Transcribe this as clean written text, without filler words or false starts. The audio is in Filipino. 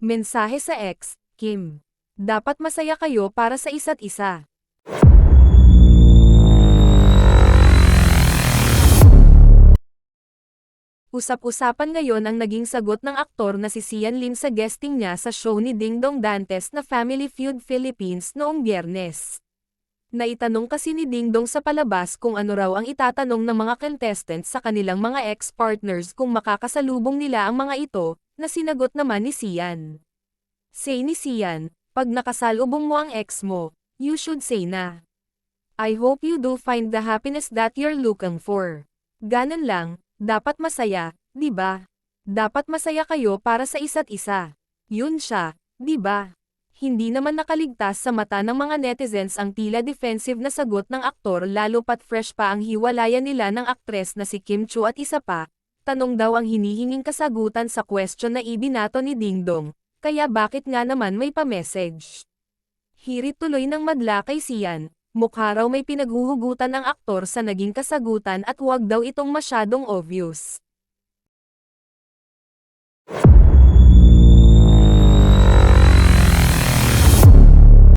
Mensahe sa ex, Kim. Dapat masaya kayo para sa isa't isa. Usap-usapan ngayon ang naging sagot ng aktor na si Sian Lim sa guesting niya sa show ni Dingdong Dantes na Family Feud Philippines noong Biyernes. Naitanong kasi ni Dingdong sa palabas kung ano raw ang itatanong ng mga contestants sa kanilang mga ex-partners kung makakasalubong nila ang mga ito, na sinagot naman ni Sian. Say ni Sian, pag nakasalubong mo ang ex mo, you should say na, I hope you do find the happiness that you're looking for. Ganun lang, dapat masaya, di ba? Dapat masaya kayo para sa isa't isa. Yun siya, di ba? Hindi naman nakaligtas sa mata ng mga netizens ang tila defensive na sagot ng aktor lalo pat fresh pa ang hiwalayan nila ng aktres na si Kim Chu at isa pa, tanong daw ang hinihinging kasagutan sa question na ibinato ni Dingdong, kaya bakit nga naman may pa-message? Hirit tuloy ng madla kay Sian, mukha raw may pinaghuhugutan ang aktor sa naging kasagutan at huwag daw itong masyadong obvious.